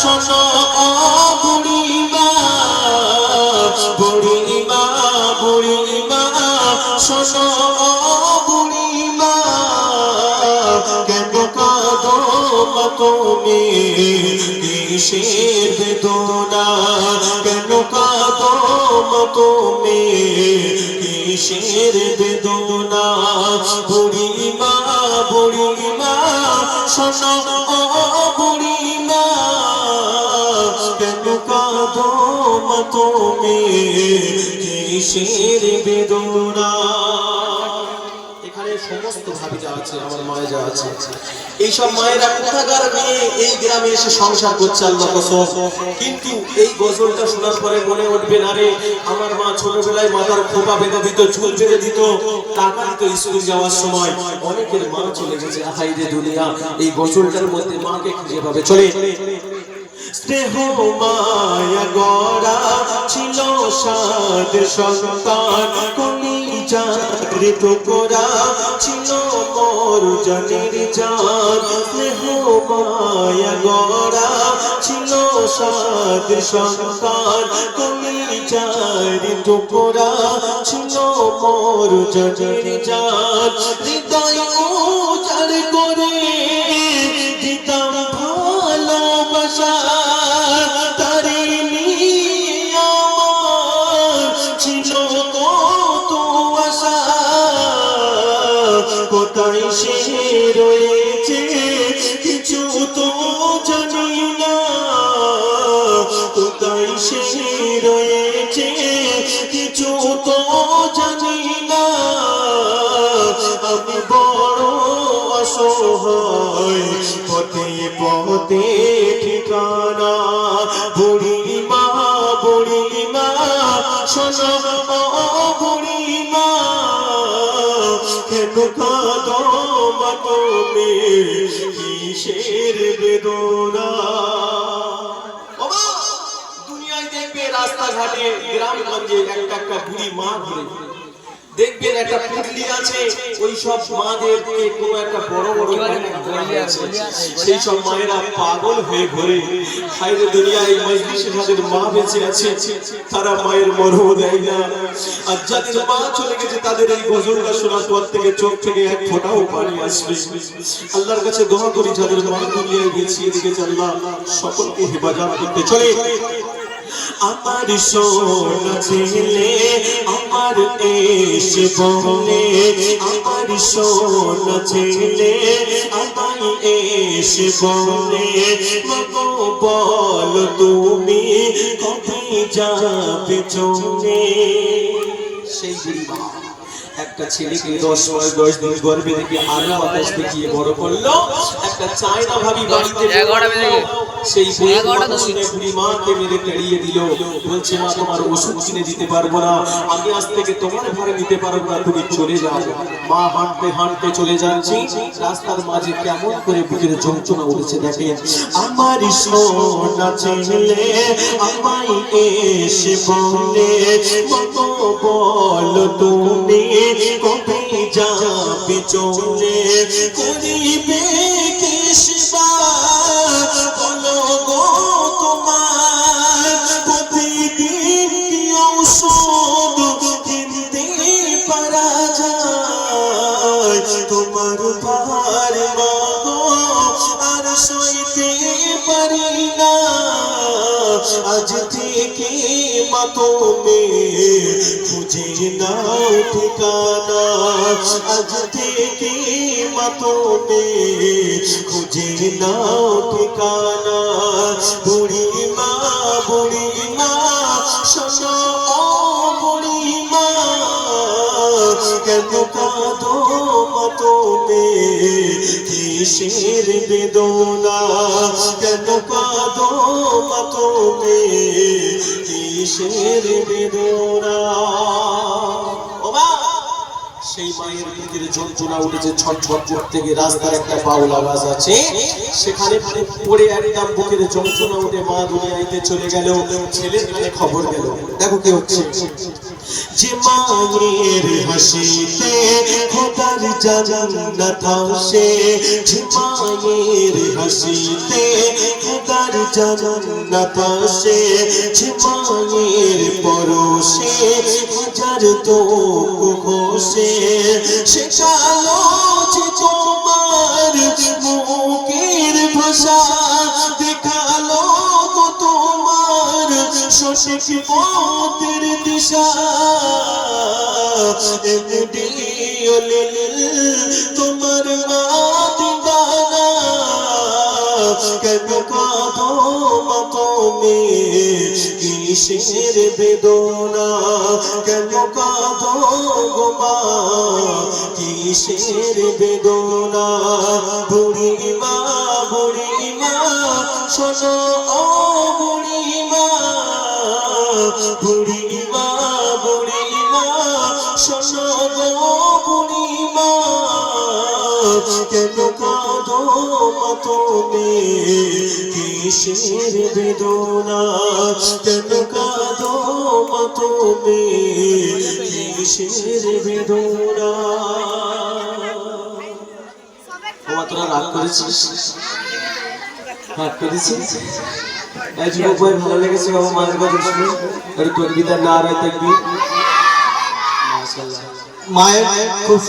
শোনো বুড়িমা বুড়িমা বুড়িমা শোনো বুড়িমা কেন কাঁদো মা তুমি কিসের বেদনা কেন কাঁদো মা তুমি কিসের বেদনা বুড়িমা বুড়িমা শোনো বুড়িমা কেন কাঁদো মা তুমি কিসের বেদনা। এখানে সমস্ত ভাবি যা আছে আমার মায়ে যা আছে এইসব মায়েরা কোথাকার মেয়ে এই গ্রামে এসে সংসার করছে আল্লাহ কসম। কিন্তু এই গজলটা শোনার পরে মনে উঠবে না রে আমার মা ছোটবেলায় মাথার খোপা বেঁধে দিত চুল বেঁধে দিত টাকা দিত স্কুল যাওয়ার সময়। অনেকের মা চলে গেছে হাই রে দুনিয়া এই গজলটার মধ্যে মাকে খুঁজে পাবে। চলে স্নেহ মায়া গড়া ছিল সাত সন্তান কলিজার টুকরা ছিল মোর জানের জান। স্নেহ মায়া গড়া ছিল সাত সন্তান কলিজার টুকরা ছিল মোর জানের জান। হৃদয় উজাড় করে দিতাম ভালোবাসা তারে নিয়ে আমার ছিল কত আশা। কোথায় সে রয়েছে কিছু তো জানি না কোথায় সে রয়েছে কিছু তো জানি না। আমি বড় অসহায় পথে পথে ঠিকানা বুড়িমা বুড়িমা শোনো বুড়িমা কেন কাঁদো মা তুমি কিসের বেদনা। দুনিয়ায় দেখবে রাস্তাঘাটে গ্রামগঞ্জে একটা বুড়ি মা ঘুরে দেখবেন একটা পুটলি আছে ওই সব মাদের কোনো একটা বড় বড় আছে সেই সব মায়েরা পাগল হয়ে ঘোরে হায়রে দুনিয়ায় মজলিসে যাদের মা বেঁচে আছে তারা মায়ের মরহ দেয় না। আর যাদের মা চলে গেছে তাদের এই গজলটা শোনার পর থেকে চোখ থেকে এক ফোঁটাও পানি আসবে। আল্লাহর কাছে দোয়া করি যাদের মা দুনিয়ায় গেছে এদিকে আল্লাহ সকলকে হেফাজত করতে। চলে আমার সোনা ছেলে আমার এসে বলে আমার সোনা ছেলে আমার এসে বলে মাগো বল তুমি কবে যাবে চলে। সেই বুড়িমা একটা ছেলেকে 10 মাস 10 দিন গর্ভে থেকে আলো বাতাস দেখিয়ে বড় করলো। একটা চায়না ভাবি বাড়িতে সেই বুড়ি মাকে মেরে তাড়িয়ে দিল। বলছে মা তোমার ওষুধ কিনে দিতে পারবো না আমি আজ থেকে তোমার ঘরে নিতে পারবো না তুমি চলে যাও। মা হাঁটতে হাঁটতে চলে যাচ্ছি রাস্তার মাঝে কেমন করে বুকের যন্ত্রণা উঠেছে দেখে। আমার সোনা ছেলে আমায় এসে বলে মাগো বল তুমি কবে যাবে চলে করিবে কি সেবা বলো গো তোমার প্রতিদিন কি ঔষধ কিনতে পারা যায় তোমার ভার মাগো আর সইতে পারি না। আজ থেকে মা তুমি খুঁজে নাও ঠিকানা আজ থেকে মা তুমি খুঁজে নাও ঠিকানা। বুড়িমা বুড়িমা শোনো বুড়িমা কেন কাঁদো মা তুমি কিসের বেদনা কেন কাঁদো মা তুমি কিসের বেদনা। সেই মায়ের বুকের যন্ত্রণা উঠেছে ছটফট করতে গিয়ে রাস্তার একটা বাউল আওয়াজ আছে সেখানে পড়ে একদম বুকের যন্ত্রণা উঠে মা দুনিয়াতে চলে গেল। ছেলের কানে খবর গেল দেখো কি হচ্ছে। যে মায়ের হাসিতে খোদার জান্নাত আসে যে মায়ের হাসিতে খোদার জান্নাত আসে মায়ের পরশে হাজার তো ঘোষে শেখালো যে তোমার মুখের ভাষা দেখালো তো তোমার সঠিক পথের দিশা তোমার মাদিদানা কেন কাঁদো মা তুমি কিসের বেদনা কেন কাঁদো গো মা কিসের বেদনা বুড়ি মা শোনো ও বুড়ি মা শোনো গো বুড়ি মা কেন কাঁদো মা তুমি কিসের বেদনা কেন কাঁদো মা তুমি কিসের বেদনা ওমা তোরা রাগ করেছিস রাগ করেছিস এই যুবক ভাই ভালো লেগেছে বাবা মায়ের কথা শুনে আর তকবীর না আর তাকবীর মাশাআল্লাহ মায়ের খুব